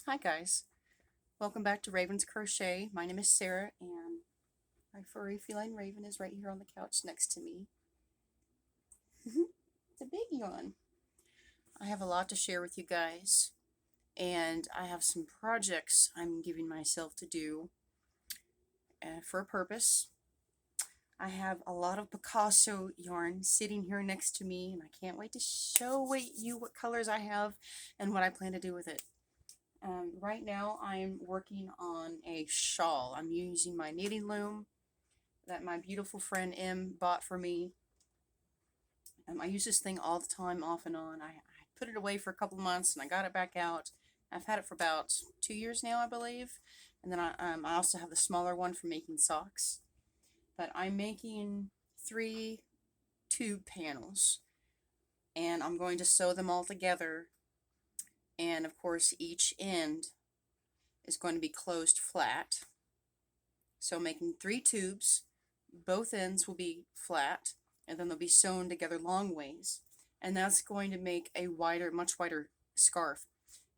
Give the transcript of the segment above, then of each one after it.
Hi guys, welcome back to Raven's Crochet. My name is Sarah and my furry feline Raven is right here on the couch next to me. It's a big yawn. I have a lot to share with you guys and I have some projects I'm giving myself to do for a purpose. I have a lot of Picasso yarn sitting here next to me and I can't wait to show you what colors I have and what I plan to do with it. Right now I'm working on a shawl. I'm using my knitting loom that my beautiful friend M bought for me. I use this thing all the time, off and on. I put it away for a couple of months and I got it back out. I've had it for about 2 years now, I believe. And then I also have the smaller one for making socks. But I'm making 3 tube panels and I'm going to sew them all together. And of course each end is going to be closed flat. So making 3 tubes, both ends will be flat, and then they'll be sewn together long ways. And that's going to make a wider, much wider scarf.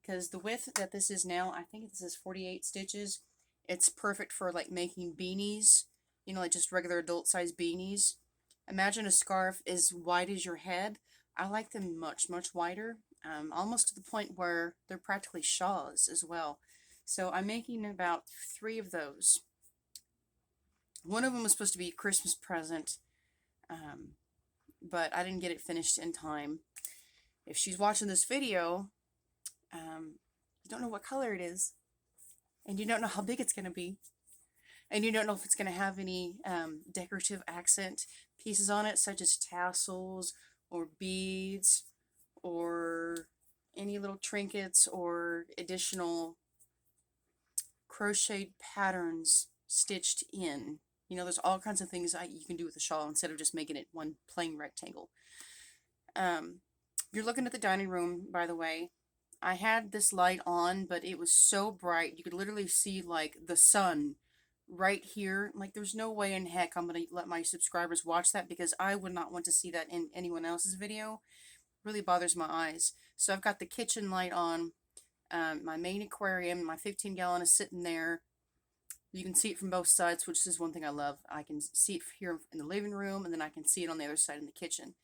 Because the width that this is now, I think this is 48 stitches. It's perfect for like making beanies, you know, like just regular adult size beanies. Imagine a scarf as wide as your head. I like them much, much wider, almost to the point where they're practically shawls as well. So I'm making about 3 of those. One of them was supposed to be a Christmas present, but I didn't get it finished in time. If she's watching this video, you don't know what color it is, and you don't know how big it's going to be, and you don't know if it's going to have any decorative accent pieces on it, such as tassels or beads or any little trinkets or additional crocheted patterns stitched in. You know, there's all kinds of things you can do with a shawl instead of just making it one plain rectangle. You're looking at the dining room, by the way. I had this light on, but it was so bright. You could literally see, like, the sun right here. Like, there's no way in heck I'm going to let my subscribers watch that because I would not want to see that in anyone else's video. It really bothers my eyes. So I've got the kitchen light on. My main aquarium, my 15-gallon is sitting there. You can see it from both sides, which is one thing I love. I can see it here in the living room, and then I can see it on the other side in the kitchen.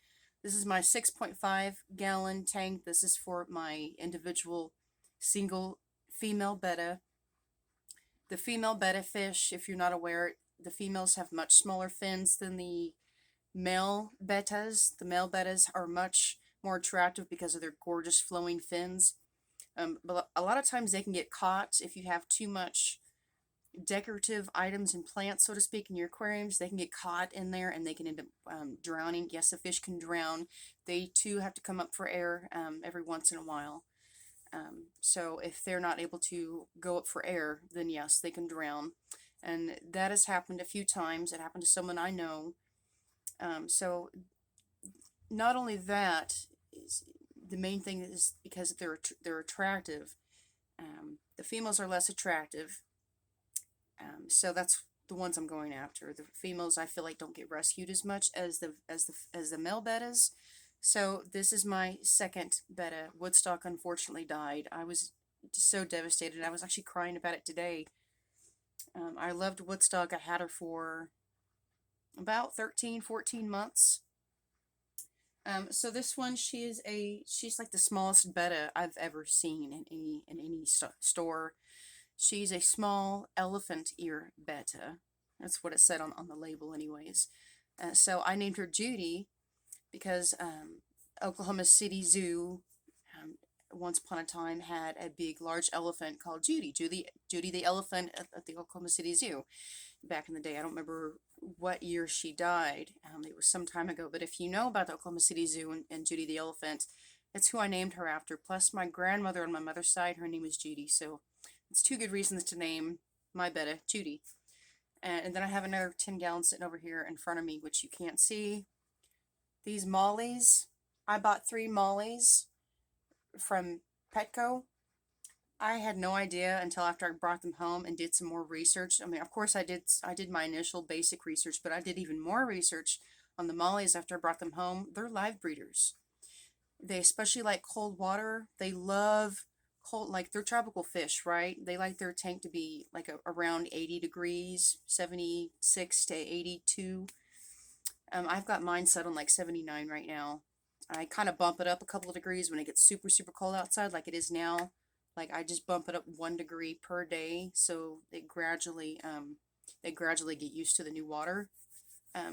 This is my 6.5-gallon tank. This is for my individual single female betta. The female betta fish, if you're not aware, the females have much smaller fins than the male bettas. The male bettas are much more attractive because of their gorgeous flowing fins. But a lot of times they can get caught if you have too much decorative items and plants, so to speak, in your aquariums. They can get caught in there and they can end up drowning. Yes, a fish can drown. They too have to come up for air every once in a while. So if they're not able to go up for air, then yes, they can drown. And that has happened a few times. It happened to someone I know. So not only that, the main thing is because they're attractive. The females are less attractive. So that's the ones I'm going after. The females I feel like don't get rescued as much as the male bettas. So this is my second betta. Woodstock unfortunately died. I was so devastated. I was actually crying about it today. I loved Woodstock. I had her for about 13, 14 months. So this one, she's like the smallest betta I've ever seen in any store. She's a small elephant ear betta. That's what it said on the label anyways. So I named her Judy because Oklahoma City Zoo once upon a time had a big, large elephant called Judy. Judy the elephant at the Oklahoma City Zoo back in the day. I don't remember what year she died. It was some time ago. But if you know about the Oklahoma City Zoo and Judy the elephant, it's who I named her after. Plus my grandmother on my mother's side, her name was Judy. So it's 2 good reasons to name my betta Judy. And then I have another 10-gallon sitting over here in front of me, which you can't see. These mollies, I bought 3 mollies from Petco. I had no idea until after I brought them home and did some more research. I mean, of course I did my initial basic research, but I did even more research on the mollies after I brought them home. They're live breeders. They especially like cold water. They love cold, like they're tropical fish, right? They like their tank to be like around 80 degrees, 76 to 82. I've got mine set on like 79 right now. I kind of bump it up a couple of degrees when it gets super, super cold outside, like it is now. Like I just bump it up 1 degree per day, so they gradually get used to the new water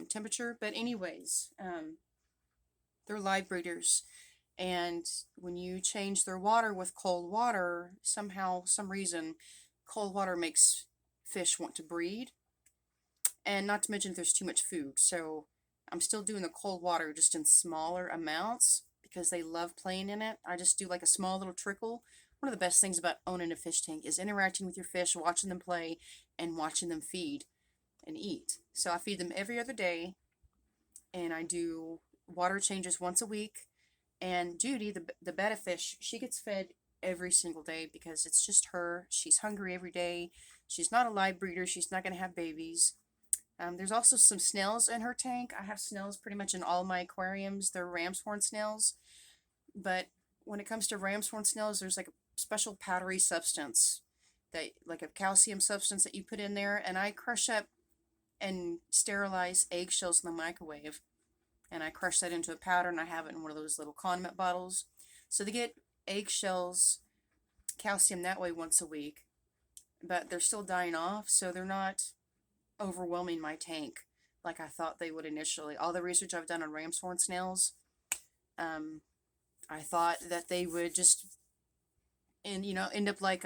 temperature. But anyways, they're live breeders, and when you change their water with cold water, somehow, some reason, cold water makes fish want to breed, and not to mention if there's too much food. So I'm still doing the cold water just in smaller amounts because they love playing in it. I just do like a small little trickle. One of the best things about owning a fish tank is interacting with your fish, watching them play, and watching them feed and eat. So I feed them every other day, and I do water changes once a week. And Judy, the betta fish, she gets fed every single day because it's just her. She's hungry every day. She's not a live breeder. She's not going to have babies. There's also some snails in her tank. I have snails pretty much in all my aquariums. They're ram's horn snails. But when it comes to ram's horn snails, there's like a special powdery substance, that like a calcium substance that you put in there. And I crush up and sterilize eggshells in the microwave. And I crush that into a powder, and I have it in one of those little condiment bottles. So they get eggshells, calcium that way once a week. But they're still dying off, so they're not overwhelming my tank like I thought they would initially. All the research I've done on ram's horn snails, I thought that they would just end up like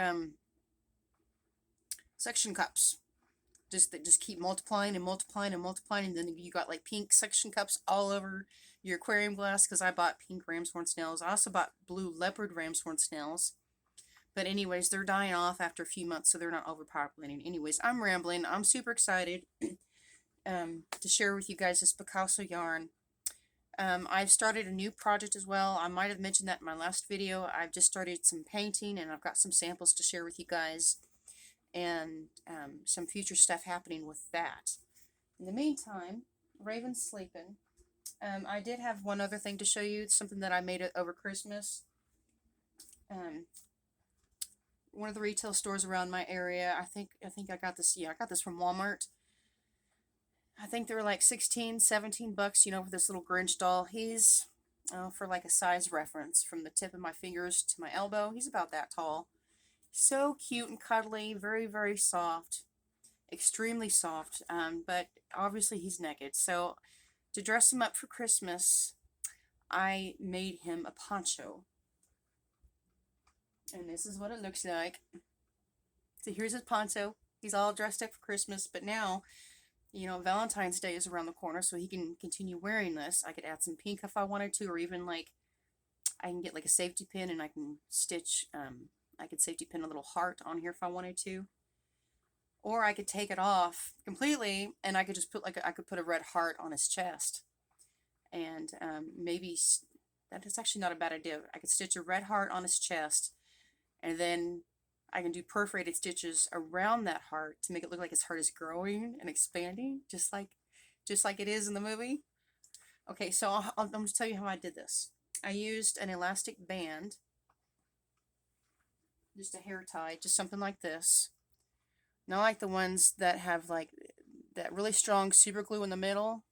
suction cups. They just keep multiplying and multiplying and multiplying, and then you got like pink suction cups all over your aquarium glass, because I bought pink ram's horn snails. I also bought blue leopard ram's horn snails. But anyways, they're dying off after a few months, so they're not overpopulating. Anyways, I'm rambling. I'm super excited to share with you guys this Picasso yarn. I've started a new project as well. I might have mentioned that in my last video. I've just started some painting, and I've got some samples to share with you guys, and some future stuff happening with that. In the meantime, Raven's sleeping. I did have one other thing to show you, something that I made over Christmas. One of the retail stores around my area. I think I got this. Yeah, I got this from Walmart. I think they were like 16, 17 bucks, for this little Grinch doll. He's, for like a size reference, from the tip of my fingers to my elbow, he's about that tall. So cute and cuddly, very, very soft, extremely soft, but obviously he's naked. So to dress him up for Christmas, I made him a poncho. And this is what it looks like. So here's his poncho. He's all dressed up for Christmas, but now, Valentine's Day is around the corner, so he can continue wearing this. I could add some pink if I wanted to, or even like, I can get like a safety pin, and I can stitch, I could safety pin a little heart on here if I wanted to. Or I could take it off completely, and I could just put I could put a red heart on his chest. And maybe, that is actually not a bad idea. I could stitch a red heart on his chest, and then I can do perforated stitches around that heart to make it look like his heart is growing and expanding, just like it is in the movie. Okay, so I'm going to tell you how I did this. I used an elastic band, just a hair tie, just something like this. Not like the ones that have like that really strong super glue in the middle.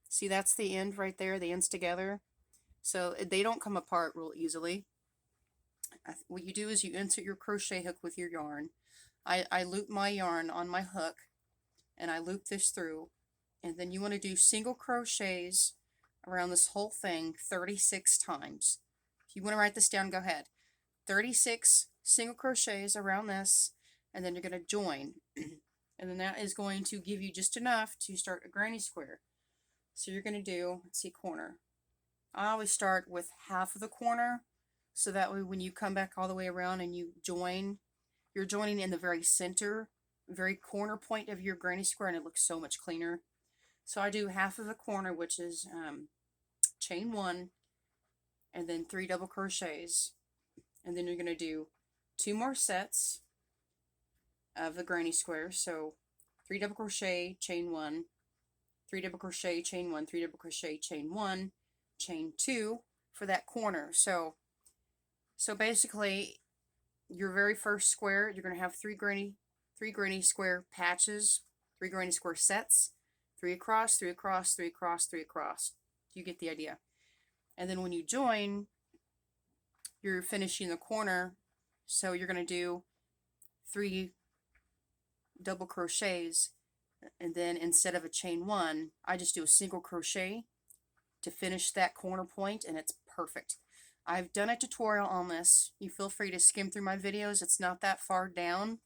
See, that's the end right there. The ends together, so they don't come apart real easily. What you do is you insert your crochet hook with your yarn. I loop my yarn on my hook, and I loop this through, and then you want to do single crochets around this whole thing 36 times. If you want to write this down, go ahead. 36 single crochets around this, and then you're going to join. And then that is going to give you just enough to start a granny square. So you're going to do, let's see, corner. I always start with half of the corner, so that way when you come back all the way around and you join, you're joining in the very center, very corner point of your granny square, and it looks so much cleaner. So I do half of the corner, which is chain 1, and then 3 double crochets, and then you're going to do 2 more sets of the granny square. So 3 double crochet, chain 1, 3 double crochet, chain 1, 3 double crochet, chain 1, chain 2 for that corner. So So basically, your very first square, you're going to have three granny square patches, three granny square sets, three across, three across, three across, three across. You get the idea. And then when you join, you're finishing the corner, so you're going to do three double crochets, and then instead of a chain one, I just do a single crochet to finish that corner point, and it's perfect. I've done a tutorial on this. You feel free to skim through my videos. It's not that far down,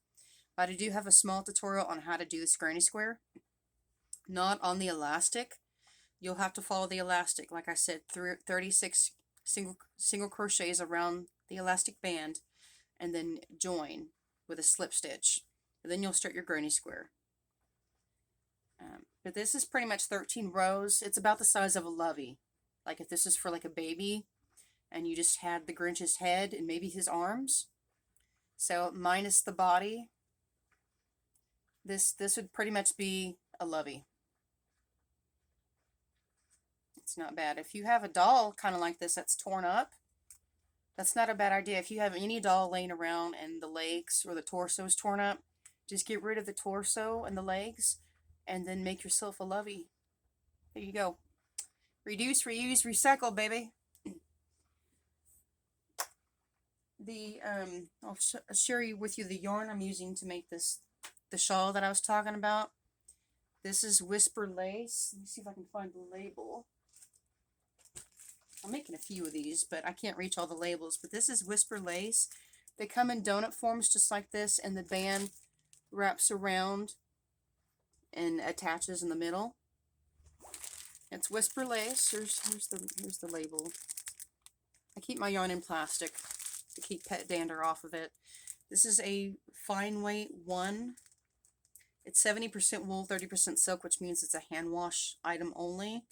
but I do have a small tutorial on how to do this granny square. Not on the elastic. You'll have to follow the elastic. Like I said, 36 single crochets around the elastic band, and then join with a slip stitch. And then you'll start your granny square. But this is pretty much 13 rows. It's about the size of a lovey. Like if this is for like a baby, and you just had the Grinch's head and maybe his arms. So minus the body, this would pretty much be a lovey. It's not bad. If you have a doll kind of like this that's torn up, that's not a bad idea. If you have any doll laying around and the legs or the torso is torn up, just get rid of the torso and the legs and then make yourself a lovey. There you go. Reduce, reuse, recycle, baby. I'll share with you the yarn I'm using to make this, the shawl that I was talking about. This is Whisper Lace. Let me see if I can find the label. I'm making a few of these, but I can't reach all the labels. But this is Whisper Lace. They come in donut forms just like this, and the band wraps around and attaches in the middle. It's Whisper Lace. Here's the label. I keep my yarn in plastic to keep pet dander off of it. This is a fine weight 1. It's 70% wool, 30% silk, which means it's a hand wash item only.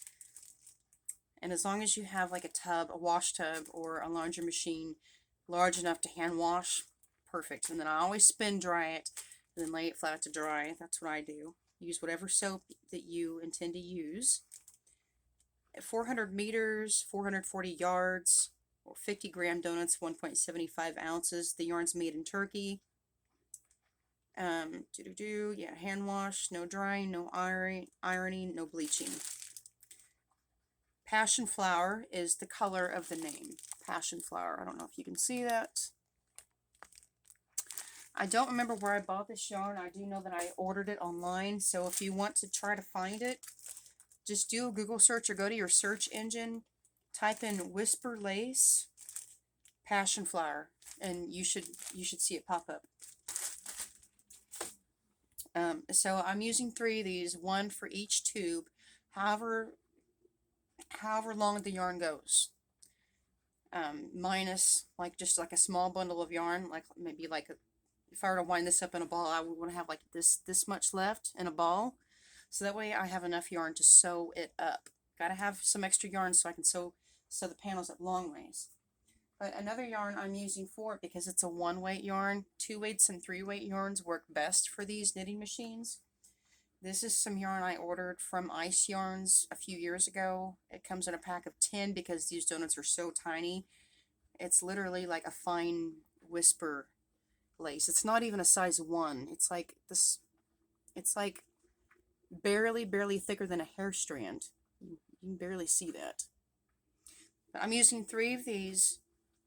And as long as you have like a tub, a wash tub, or a laundry machine large enough to hand wash, perfect. And then I always spin dry it and then lay it flat to dry. That's what I do. Use whatever soap that you intend to use. At 400 meters, 440 yards, or 50 gram donuts, 1.75 ounces. The yarn's made in Turkey. Yeah, hand wash, no drying, no ironing, no bleaching. Passion flower is the color of the name. Passion flower. I don't know if you can see that. I don't remember where I bought this yarn. I do know that I ordered it online. So if you want to try to find it, just do a Google search or go to your search engine, type in Whisper Lace Passion Flower, and you should see it pop up. So I'm using 3 of these, 1 for each tube, however long the yarn goes. Minus like just like a small bundle of yarn, like maybe like if I were to wind this up in a ball, I would want to have like this much left in a ball, so that way I have enough yarn to sew it up. Gotta have some extra yarn so I can sew the panels up long ways. But another yarn I'm using for it, because it's a 1-weight yarn, 2-weights and 3-weight yarns work best for these knitting machines. This is some yarn I ordered from Ice Yarns a few years ago. It comes in a pack of 10 because these donuts are so tiny. It's literally like a fine Whisper lace. It's not even a size 1. It's like this. It's like barely thicker than a hair strand. You can barely see that. But I'm using 3 of these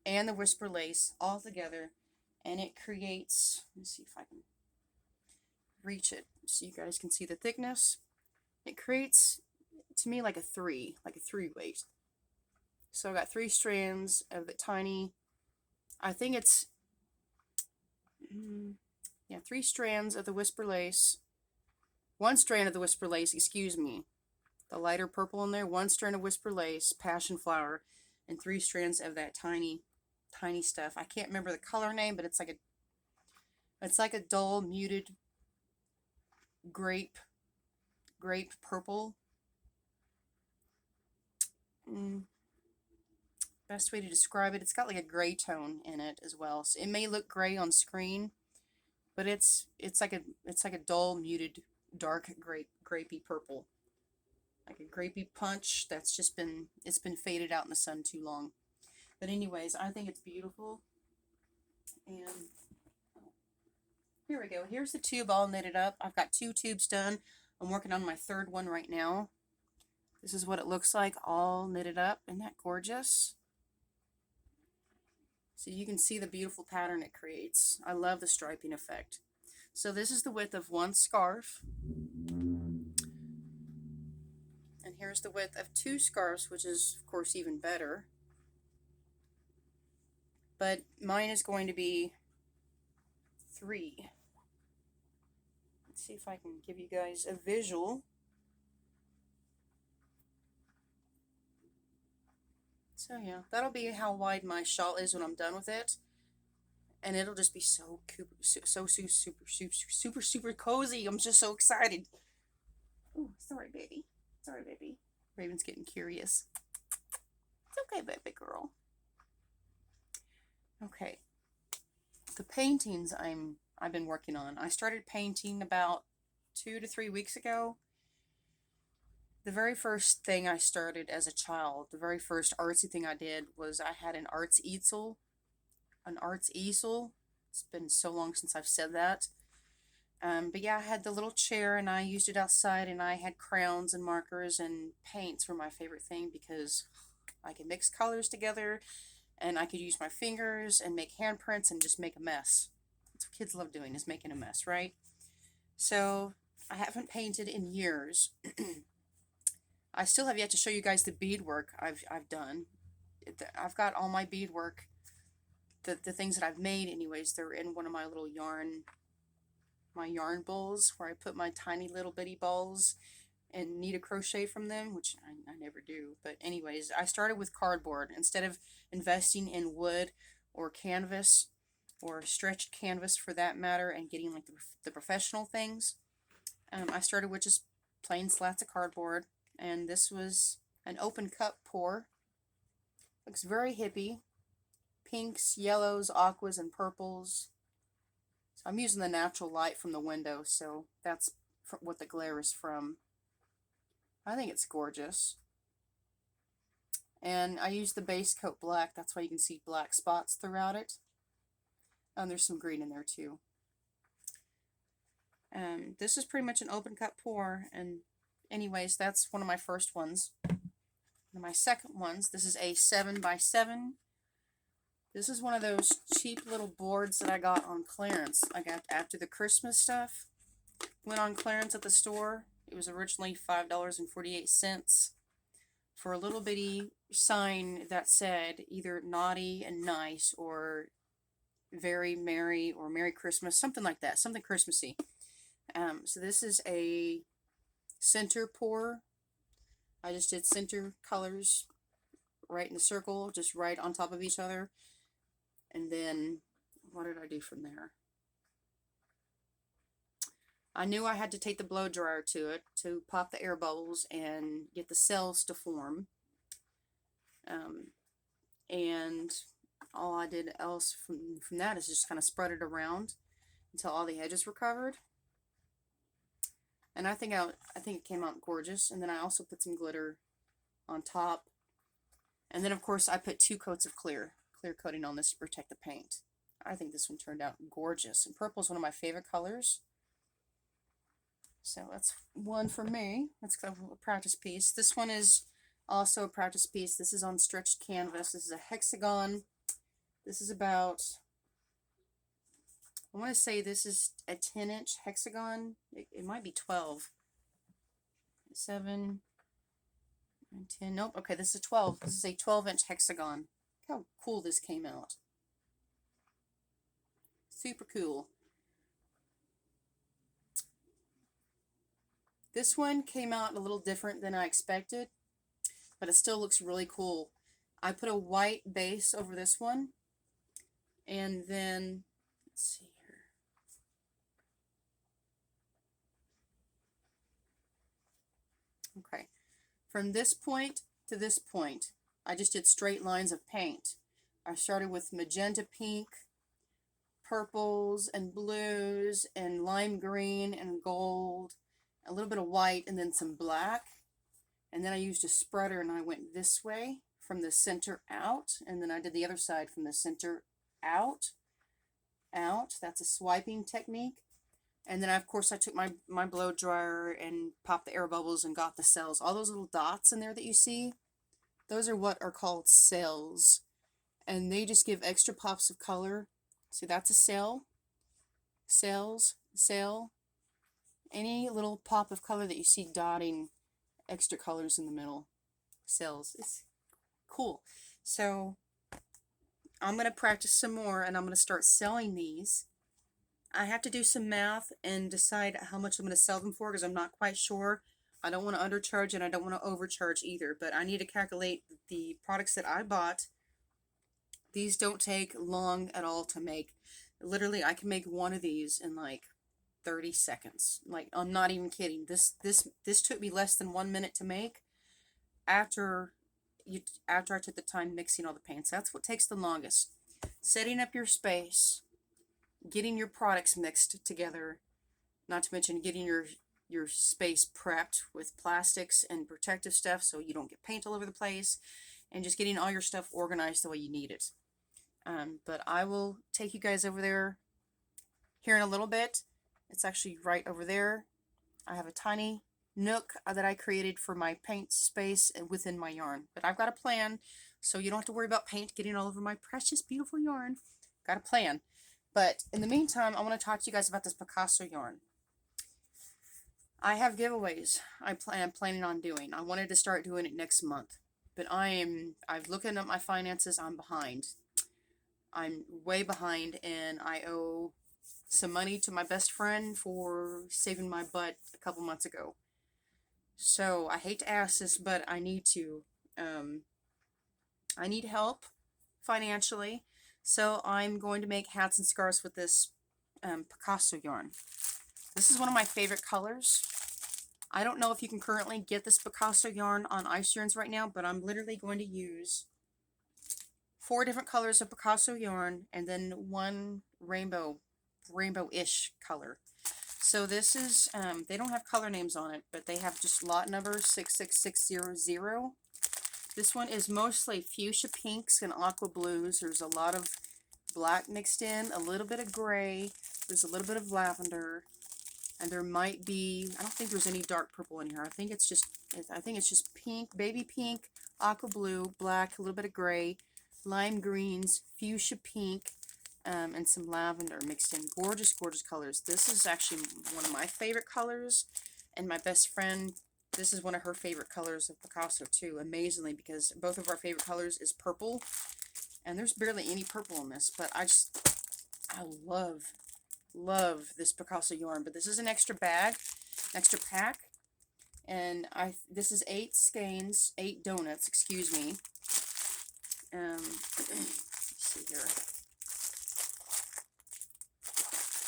and the Whisper Lace all together, and it creates, let me see if I can reach it so you guys can see the thickness. It creates, to me, like a 3-weight. So I got 3 strands of the tiny, I think it's, yeah, 3 strands of the Whisper Lace, 1 strand of the Whisper Lace, excuse me, the lighter purple in there, 1 strand of Whisper Lace, Passion Flower, and 3 strands of that tiny stuff. I can't remember the color name, but it's like a dull muted grape purple. Best way to describe it, it's got like a gray tone in it as well. So it may look gray on screen, but it's like a dull muted dark grapey purple, like a grapey punch that's just been faded out in the sun too long. But anyways, I think it's beautiful. And here we go. Here's the tube all knitted up. I've got 2 tubes done. I'm working on my 3rd one right now. This is what it looks like all knitted up. Isn't that gorgeous? So you can see the beautiful pattern it creates. I love the striping effect. So this is the width of 1 scarf. And here's the width of 2 scarves, which is of course even better. But mine is going to be 3. Let's see if I can give you guys a visual. So yeah, that'll be how wide my shawl is when I'm done with it. And it'll just be so super cozy. I'm just so excited. Oh, sorry, baby. Sorry, baby. Raven's getting curious. It's okay, baby girl. Okay. The paintings I've been working on. I started painting about 2 to 3 weeks ago. The very first thing I started as a child, the very first artsy thing I did was I had an arts easel. An arts easel. It's been so long since I've said that. But yeah, I had the little chair and I used it outside, and I had crayons and markers, and paints were my favorite thing because I could mix colors together and I could use my fingers and make handprints and just make a mess. That's what kids love doing, is making a mess, right? So I haven't painted in years. I still have yet to show you guys the beadwork I've done. I've got all my beadwork, the things that I've made anyways, they're in one of my little yarn bowls where I put my tiny little bitty balls and needle crochet from them, which I never do. But anyways, I started with cardboard. Instead of investing in wood or canvas or stretched canvas for that matter and getting like the professional things, I started with just plain slats of cardboard. And this was an open cup pour. Looks very hippie. Pinks, yellows, aquas, and purples. So I'm using the natural light from the window, so that's what the glare is from. I think it's gorgeous. And I used the base coat black. That's why you can see black spots throughout it. And there's some green in there too. This is pretty much an open cup pour. And anyways, that's one of my first ones. One of my second ones, this is a 7x7. This is one of those cheap little boards that I got on clearance. I got after the Christmas stuff went on clearance at the store. It was originally $5.48 for a little bitty sign that said either naughty and nice or very merry or Merry Christmas, something like that, something Christmassy. So this is a center pour. I just did center colors right in a circle, just right on top of each other. And then, what did I do from there? I knew I had to take the blow dryer to it to pop the air bubbles and get the cells to form. And all I did else from that is just kind of spread it around until all the edges were covered. And I think it came out gorgeous. And then I also put some glitter on top. And then of course I put 2 coats of clear coating on this to protect the paint. I think this one turned out gorgeous. And purple is one of my favorite colors. So that's one for me. That's a practice piece. This one is also a practice piece. This is on stretched canvas. This is a hexagon. This is about, I want to say this is a 10-inch hexagon. It might be 12. 7, 9, 10. Nope. Okay, this is a 12. This is a 12-inch hexagon. Look how cool this came out. Super cool. This one came out a little different than I expected, but it still looks really cool. I put a white base over this one, and then, let's see here. Okay, from this point to this point, I just did straight lines of paint. I started with magenta pink, purples and blues and lime green and gold, a little bit of white, and then some black. And then I used a spreader and I went this way from the center out, and then I did the other side from the center out, out. That's a swiping technique. And then, of course, I took my blow dryer and popped the air bubbles and got the cells. All those little dots in there that you see, those are what are called cells. And they just give extra pops of color. See, that's a cell. Cells, cell. Any little pop of color that you see dotting extra colors in the middle. Cells. It's cool. So I'm going to practice some more, and I'm going to start selling these. I have to do some math and decide how much I'm going to sell them for, because I'm not quite sure. I don't want to undercharge and I don't want to overcharge either, but I need to calculate the products that I bought. These don't take long at all to make. Literally, I can make one of these in like 30 seconds. Like, I'm not even kidding. This took me less than 1 minute to make after I took the time mixing all the paints. That's what takes the longest. Setting up your space, getting your products mixed together, not to mention getting your space prepped with plastics and protective stuff so you don't get paint all over the place, and just getting all your stuff organized the way you need it. But I will take you guys over there here in a little bit. It's actually right over there. I have a tiny nook that I created for my paint space within my yarn. But I've got a plan, so you don't have to worry about paint getting all over my precious, beautiful yarn. Got a plan. But in the meantime, I want to talk to you guys about this Picasso yarn. I have giveaways I'm planning on doing. I wanted to start doing it next month, but I've looking at my finances. I'm behind. I'm way behind, and I owe some money to my best friend for saving my butt a couple months ago. So I hate to ask this, but I need to. I need help financially. So I'm going to make hats and scarves with this Picasso yarn. This is one of my favorite colors. I don't know if you can currently get this Picasso yarn on ice yarns right now, but I'm literally going to use 4 different colors of Picasso yarn and then one rainbow-ish color. So this is, they don't have color names on it, but they have just lot number 66600. This one is mostly fuchsia pinks and aqua blues. There's a lot of black mixed in, a little bit of gray, there's a little bit of lavender, and there might be, I don't think there's any dark purple in here. I think it's just pink, baby pink, aqua blue, black, a little bit of gray, lime greens, fuchsia pink, and some lavender mixed in. Gorgeous, gorgeous colors. This is actually one of my favorite colors, and my best friend, this is one of her favorite colors of Picasso too, amazingly, because both of our favorite colors is purple, and there's barely any purple in this, but I love this Picasso yarn. But this is an extra bag, extra pack, and this is 8 skeins, 8 donuts, excuse me. Let's see here.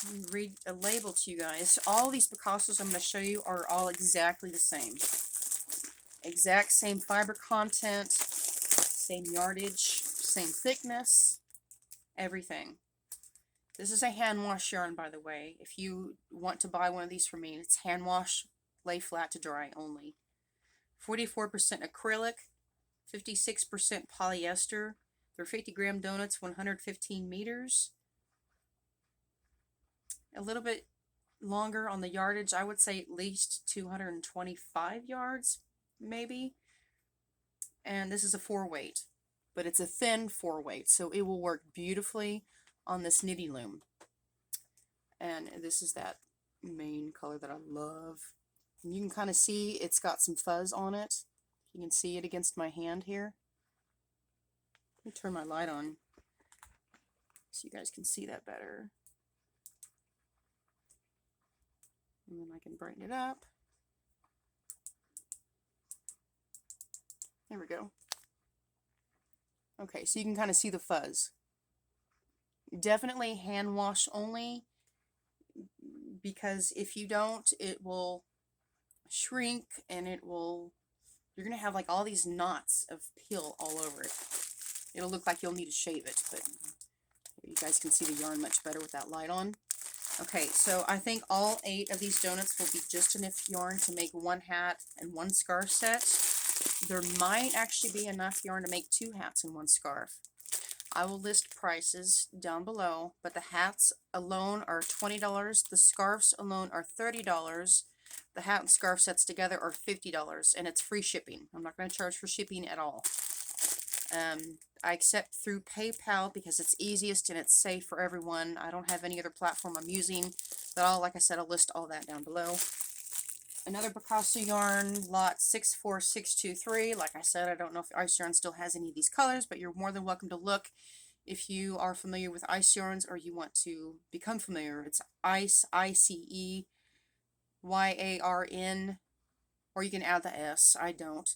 Let me read a label to you guys. All these Picassos I'm going to show you are all exactly the same. Exact same fiber content, same yardage, same thickness, everything. This is a hand wash yarn, by the way. If you want to buy one of these from me, it's hand wash, lay flat to dry only. 44% acrylic, 56% polyester. They're 50-gram donuts, 115 meters. A little bit longer on the yardage. I would say at least 225 yards, maybe. And this is a 4-weight, but it's a thin 4-weight, so it will work beautifully on this knitting loom. And this is that main color that I love. And you can kind of see it's got some fuzz on it. You can see it against my hand here. Let me turn my light on so you guys can see that better. And then I can brighten it up. There we go. Okay, so you can kind of see the fuzz. Definitely hand wash only, because if you don't, it will shrink and you're going to have like all these knots of peel all over it. It'll look like you'll need to shave it, but you guys can see the yarn much better with that light on. Okay, so I think all 8 of these donuts will be just enough yarn to make 1 hat and 1 scarf set. There might actually be enough yarn to make 2 hats and 1 scarf. I will list prices down below, but the hats alone are $20. The scarves alone are $30. The hat and scarf sets together are $50, and it's free shipping. I'm not going to charge for shipping at all. I accept through PayPal because it's easiest and it's safe for everyone. I don't have any other platform I'm using, but like I said, I'll list all that down below. Another Picasso yarn, lot 64623. Like I said, I don't know if Ice Yarn still has any of these colors, but you're more than welcome to look if you are familiar with Ice Yarns or you want to become familiar. It's Ice, ICEYARN, or you can add the S. I don't.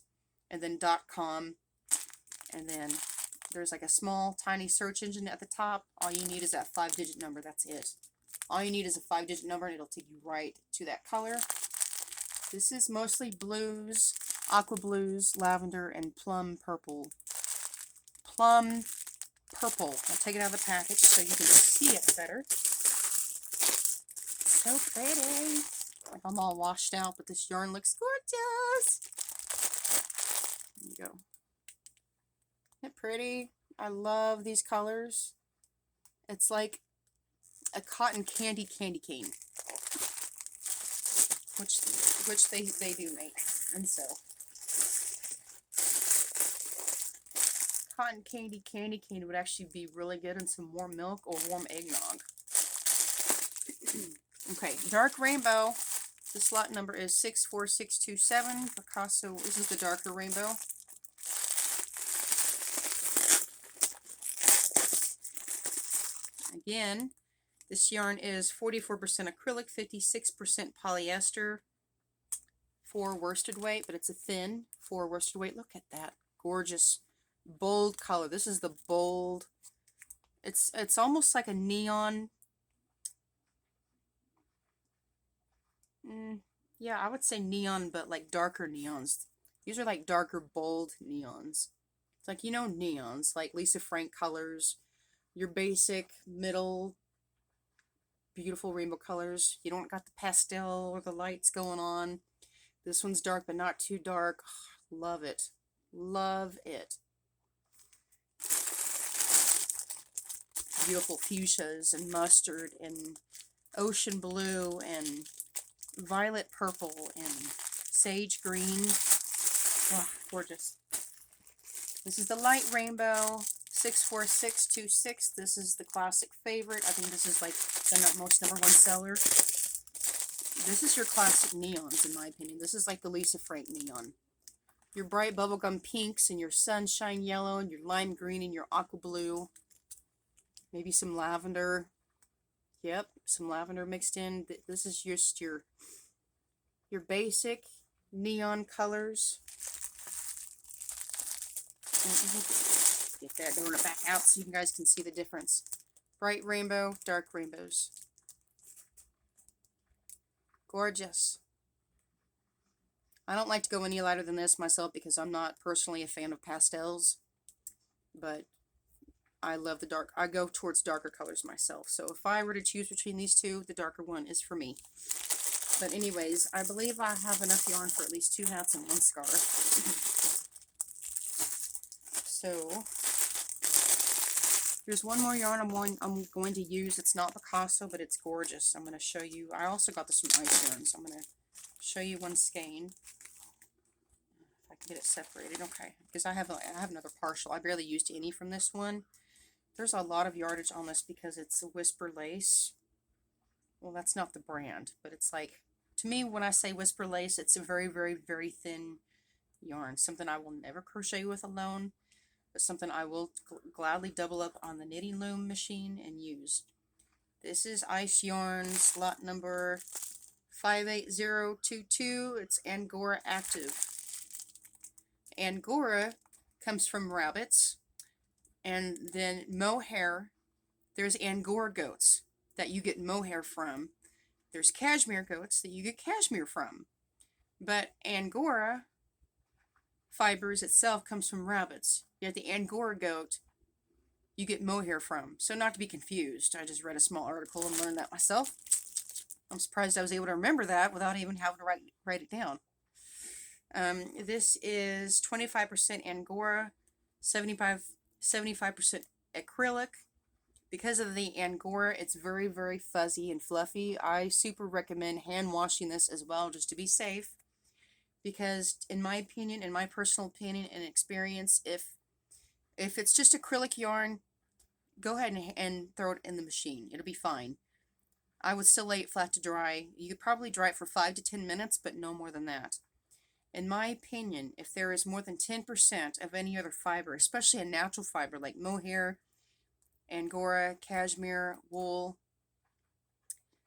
And then .com. And then there's like a small, tiny search engine at the top. All you need is that 5-digit number. That's it. All you need is a 5-digit number, and it'll take you right to that color. This is mostly blues, aqua blues, lavender, and plum purple. Plum purple. I'll take it out of the package so you can see it better. So pretty. Like I'm all washed out, but this yarn looks gorgeous. There you go. Isn't it pretty? I love these colors. It's like a cotton candy cane, which they do make and sell. Cotton candy cane would actually be really good in some warm milk or warm eggnog. Okay, dark rainbow. This lot number is 64627. Picasso. This is the darker rainbow. Again, this yarn is 44% acrylic, 56% polyester for worsted weight, but it's a thin for worsted weight. Look at that gorgeous bold color. This is the bold. It's almost like a neon. Yeah, I would say neon, but like darker neons. These are like darker, bold neons. It's like, you know, neons, like Lisa Frank colors. Your basic, middle, beautiful rainbow colors. You don't got the pastel or the lights going on. This one's dark, but not too dark. Oh, love it. Love it. Beautiful fuchsias and mustard and ocean blue and violet purple and sage green. Oh, gorgeous. This is the light rainbow, 64626. This is the classic favorite. I think this is like the most #1 seller. This is your classic neons, in my opinion. This is like the Lisa Frank neon. Your bright bubblegum pinks and your sunshine yellow and your lime green and your aqua blue. Maybe some lavender. Yep, some lavender mixed in. This is just your basic neon colors. Get that donut back out so you guys can see the difference. Bright rainbow, dark rainbows. Gorgeous. I don't like to go any lighter than this myself because I'm not personally a fan of pastels, but I love the dark. I go towards darker colors myself. So if I were to choose between these two, the darker one is for me. But anyways, I believe I have enough yarn for at least 2 hats and 1 scarf. So there's one more yarn I'm going to use. It's not Picasso, but it's gorgeous. I'm going to show you. I also got this from Ice Yarn, so I'm going to show you one skein. If I can get it separated, okay? Because I have another partial. I barely used any from this one. There's a lot of yardage on this because it's a Whisper Lace. Well, that's not the brand, but it's like, to me, when I say Whisper Lace, it's a very, very, very thin yarn. Something I will never crochet with alone, but something I will gladly double up on the knitting loom machine and use. This is Ice Yarns, lot number 58022. It's Angora Active. Angora comes from rabbits, and then mohair. There's Angora goats that you get mohair from. There's cashmere goats that you get cashmere from. But Angora fibers itself comes from rabbits. Yet the Angora goat you get mohair from. So not to be confused. I just read a small article and learned that myself. I'm surprised I was able to remember that without even having to write it down. This is 25% Angora, 75% acrylic. Because of the Angora, it's very, very fuzzy and fluffy. I super recommend hand washing this as well, just to be safe. Because in my opinion, in my personal opinion and experience, if it's just acrylic yarn, go ahead and throw it in the machine. It'll be fine. I would still lay it flat to dry. You could probably dry it for 5 to 10 minutes, but no more than that. In my opinion, if there is more than 10% of any other fiber, especially a natural fiber like mohair, Angora, cashmere, wool,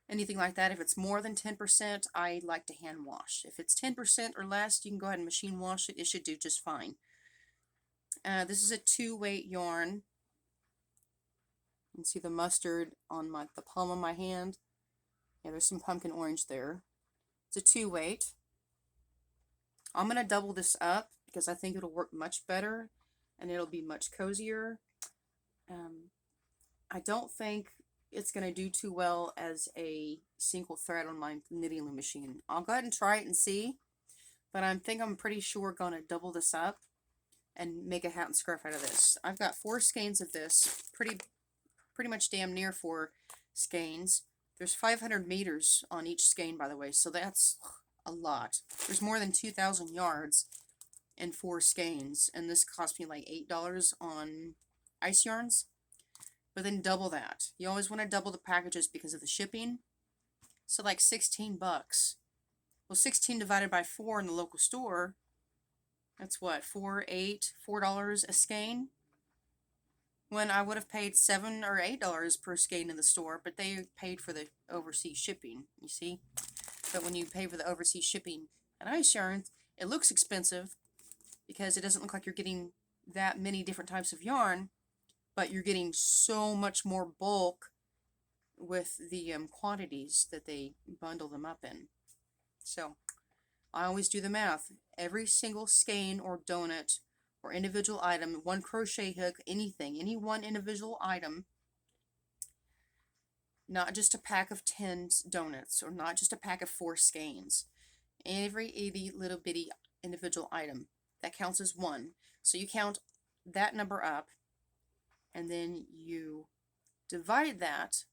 anything like that, if it's more than 10%, I like to hand wash. If it's 10% or less, you can go ahead and machine wash it. It should do just fine. This is a 2-weight yarn. You can see the mustard on the palm of my hand. Yeah, there's some pumpkin orange there. It's a 2-weight. I'm going to double this up because I think it'll work much better and it'll be much cozier. I don't think it's going to do too well as a single thread on my knitting loom machine. I'll go ahead and try it and see, but I'm pretty sure going to double this up and make a hat and scarf out of this. I've got 4 skeins of this, pretty much damn near 4 skeins. There's 500 meters on each skein, by the way, so that's a lot. There's more than 2,000 yards in 4 skeins, and this cost me like $8 on ice yarns. But then double that. You always want to double the packages because of the shipping. So like 16 bucks. Well, 16 divided by 4 in the local store, that's what, $4 a skein? When I would have paid $7 or $8 per skein in the store, but they paid for the overseas shipping, you see? But when you pay for the overseas shipping at ice yarns, it looks expensive because it doesn't look like you're getting that many different types of yarn, but you're getting so much more bulk with the quantities that they bundle them up in. So I always do the math. Every single skein or donut or individual item, 1 crochet hook, anything, any one individual item, not just a pack of 10 donuts or not just a pack of 4 skeins. Every itty little bitty individual item, that counts as 1. So you count that number up, and then you divide that.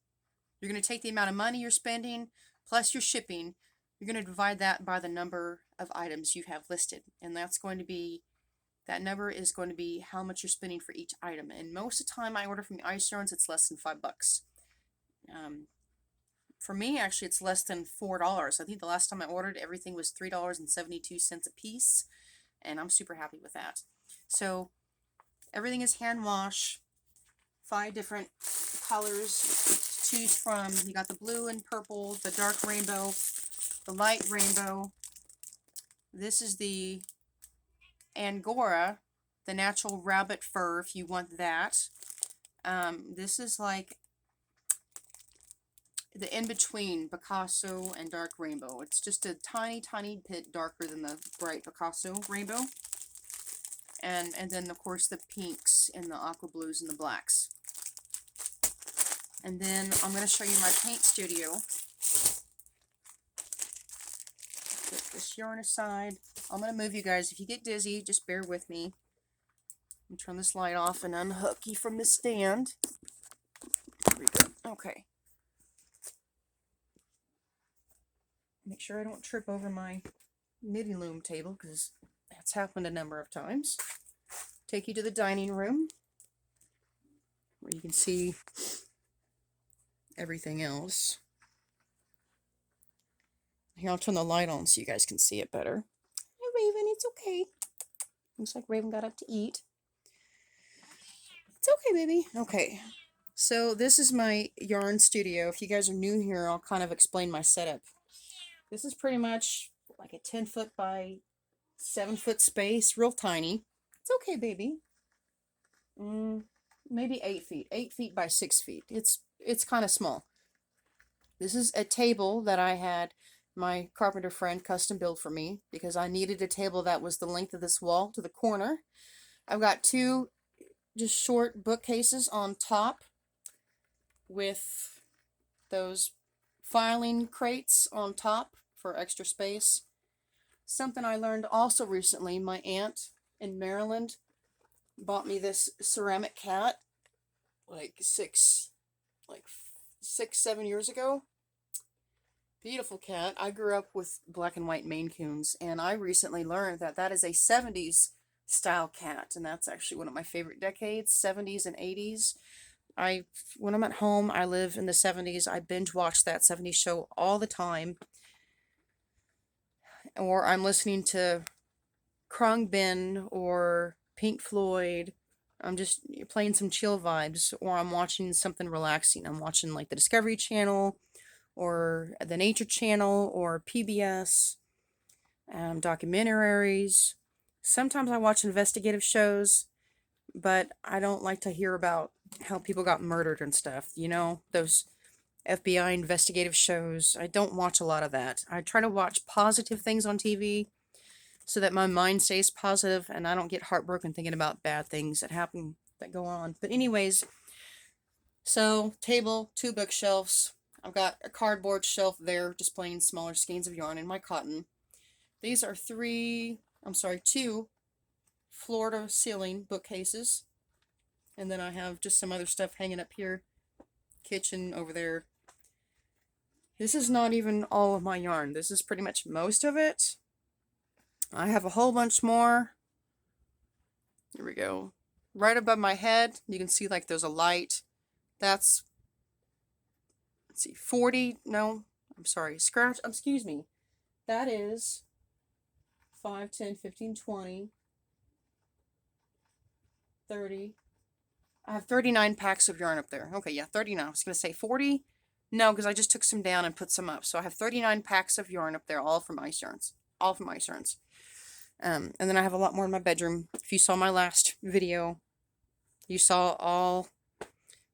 You're going to take the amount of money you're spending plus your shipping. You're going to divide that by the number of items you have listed, and that's going to be, that number is going to be how much you're spending for each item. And most of the time I order from the ice yarns, it's less than $5. For me, actually, it's less than $4. I think the last time I ordered, everything was $3.72 a piece, and I'm super happy with that. So everything is hand wash. 5 different colors to choose from. You got the blue and purple, the dark rainbow, the light rainbow. This is the Angora, the natural rabbit fur, if you want that. This is like the in-between Picasso and dark rainbow. It's just a tiny, tiny bit darker than the bright Picasso rainbow. And then, of course, the pinks and the aqua blues and the blacks. And then I'm going to show you my paint studio. Put this yarn aside. I'm going to move you guys. If you get dizzy, just bear with me. Let me turn this light off and unhook you from the stand. There we go. Okay. Make sure I don't trip over my knitting loom table, because that's happened a number of times. Take you to the dining room, where you can see everything else. Here, I'll turn the light on so you guys can see it better. Hi, Raven, it's okay. Looks like Raven got up to eat. It's okay, baby. Okay, so this is my yarn studio. If you guys are new here, I'll kind of explain my setup. This is pretty much like a 10-foot by 7-foot space, real tiny. It's okay, baby. Maybe 8 feet. 8 feet by 6 feet. It's kind of small. This is a table that I had my carpenter friend custom build for me because I needed a table that was the length of this wall to the corner. I've got 2 just short bookcases on top with those filing crates on top for extra space. Something I learned also recently, my aunt in Maryland bought me this ceramic cat like 7 years ago. Beautiful cat. I grew up with black and white Maine Coons, and I recently learned that that is a 70s style cat, and that's actually one of my favorite decades, 70s and 80s. I When I'm at home, I live in the 70s. I binge watch that 70s show all the time, or I'm listening to Khruangbin or Pink Floyd. I'm just playing some chill vibes, or I'm watching something relaxing. I'm watching like the Discovery Channel or the Nature Channel or PBS, documentaries. Sometimes I watch investigative shows, but I don't like to hear about how people got murdered and stuff. You know, those FBI investigative shows. I don't watch a lot of that. I try to watch positive things on TV so that my mind stays positive and I don't get heartbroken thinking about bad things that happen, that go on. But anyways, so table, two bookshelves. I've got a cardboard shelf there displaying smaller skeins of yarn and my cotton. These are two floor to ceiling bookcases. And then I have just some other stuff hanging up here. Kitchen over there. This is not even all of my yarn. This is pretty much most of it. I have a whole bunch more. Here we go. Right above my head, you can see like there's a light. That's, let's see, 40, no, I'm sorry, excuse me. That is 5, 10, 15, 20, 30. I have 39 packs of yarn up there. Okay, yeah, 39. I was going to say 40. No, because I just took some down and put some up. So I have 39 packs of yarn up there, all from ice yarns. All from ice yarns. And then I have a lot more in my bedroom. If you saw my last video, you saw all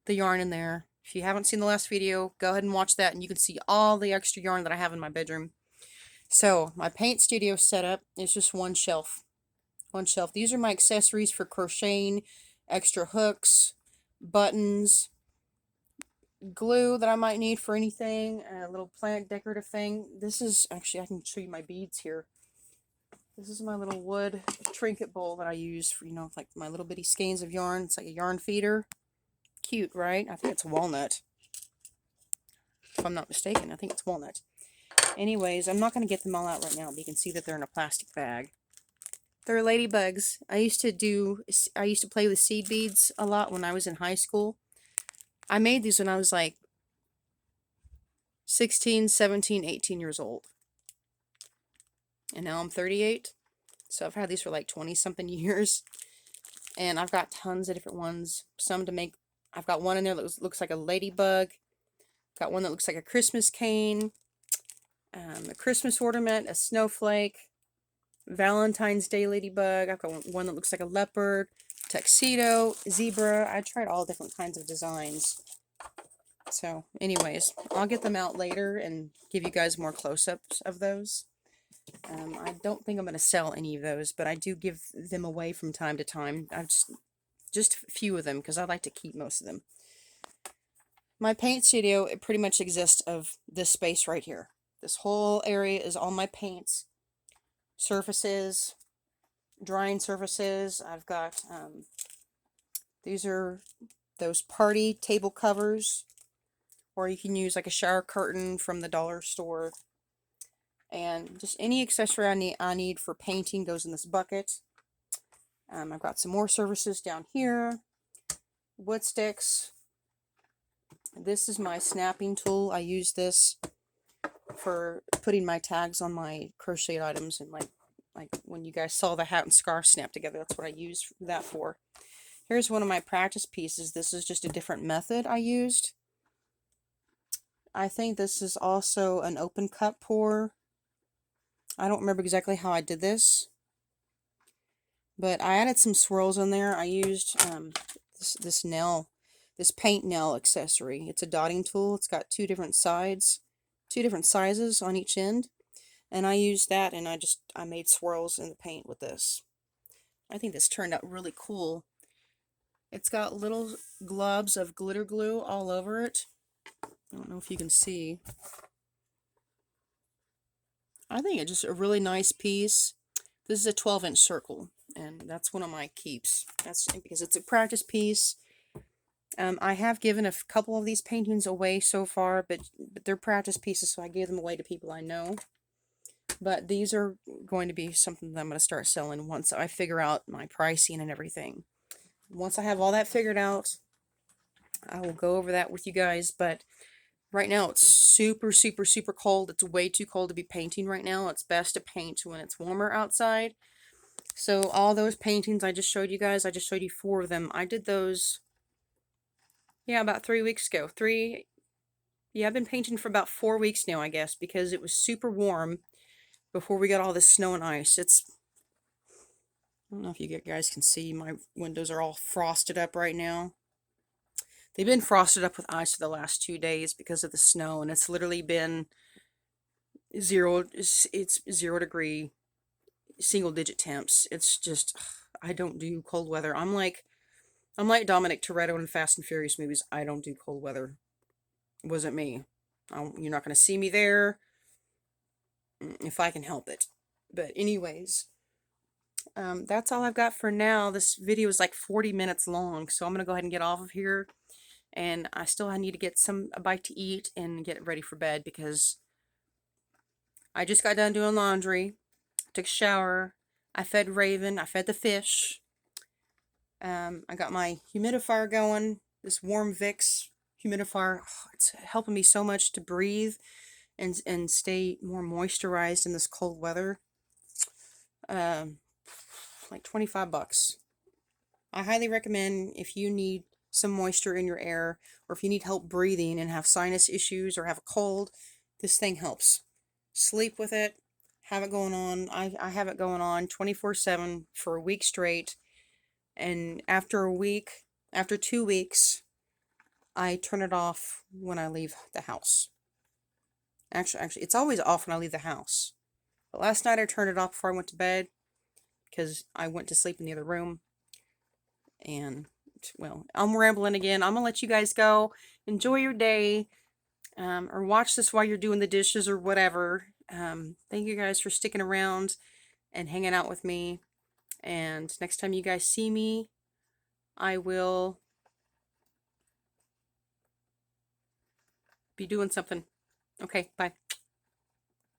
the yarn in there. If you haven't seen the last video, go ahead and watch that, and you can see all the extra yarn that I have in my bedroom. So my paint studio setup is just one shelf. One shelf. These are my accessories for crocheting, extra hooks, buttons, glue that I might need for anything, a little plant decorative thing. This is, actually, I can show you my beads here. This is my little wood trinket bowl that I use for, like my little bitty skeins of yarn. It's like a yarn feeder. Cute, right? I think it's walnut. If I'm not mistaken, I think it's walnut. Anyways, I'm not going to get them all out right now, but you can see that they're in a plastic bag. They're ladybugs. I used to play with seed beads a lot when I was in high school. I made these when I was like 16, 17, 18 years old. And now I'm 38. So I've had these for like 20-something years. And I've got tons of different ones. Some to make. I've got one in there that looks like a ladybug. Got one that looks like a Christmas cane. A Christmas ornament, a snowflake. Valentine's Day ladybug. I've got one that looks like a leopard. Tuxedo, zebra. I tried all different kinds of designs. So anyways, I'll get them out later and give you guys more close-ups of those. I don't think I'm going to sell any of those, but I do give them away from time to time. I've just a few of them because I like to keep most of them. My paint studio, it pretty much exists of this space right here. This whole area is all my paints, surfaces, drying surfaces. I've got, these are those party table covers, or you can use like a shower curtain from the dollar store. And just any accessory I need for painting goes in this bucket. I've got some more surfaces down here. Wood sticks. This is my snapping tool. I use this for putting my tags on my crocheted items, and like when you guys saw the hat and scarf snap together, that's what I use that for. Here's one of my practice pieces. This is just a different method I used. I think this is also an open cut pour. I don't remember exactly how I did this, but I added some swirls in there. I used this paint nail accessory. It's a dotting tool. It's got two different sizes on each end, and I used that, and I made swirls in the paint with this. I think this turned out really cool. It's got little globs of glitter glue all over it. I don't know if you can see. I think it's just a really nice piece. This is a 12-inch circle, and that's one of my keeps. That's because it's a practice piece. I have given a couple of these paintings away so far, but they're practice pieces, so I gave them away to people I know. But these are going to be something that I'm going to start selling once I figure out my pricing and everything. Once I have all that figured out, I will go over that with you guys. But right now it's super, super, super cold. It's way too cold to be painting right now. It's best to paint when it's warmer outside. So all those paintings I just showed you guys, I just showed you 4 of them. I did those, yeah, about 3 weeks ago. Yeah, I've been painting for about 4 weeks now, I guess, because it was super warm before we got all this snow and ice. I don't know if you guys can see, my windows are all frosted up right now. They've been frosted up with ice for the last 2 days because of the snow, and it's literally been it's 0 degree, single digit temps. It's just, I don't do cold weather. I'm like Dominic Toretto in Fast and Furious movies. I don't do cold weather. It wasn't me. You're not going to see me there if I can help it. But anyways, that's all I've got for now. This video is like 40 minutes long, so I'm going to go ahead and get off of here. And I need to get a bite to eat and get ready for bed because I just got done doing laundry, took a shower, I fed Raven, I fed the fish. I got my humidifier going, this warm Vicks humidifier. Oh, it's helping me so much to breathe and stay more moisturized in this cold weather. Like $25. I highly recommend if you need some moisture in your air, or if you need help breathing and have sinus issues or have a cold, this thing helps. Sleep with it, have it going on. I have it going on 24/7 for a week straight, and after 2 weeks, I turn it off when I leave the house. Actually, it's always off when I leave the house. But last night I turned it off before I went to bed because I went to sleep in the other room. And, well, I'm rambling again. I'm going to let you guys go. Enjoy your day. Or watch this while you're doing the dishes or whatever. Thank you guys for sticking around and hanging out with me. And next time you guys see me, I will be doing something. Okay, bye.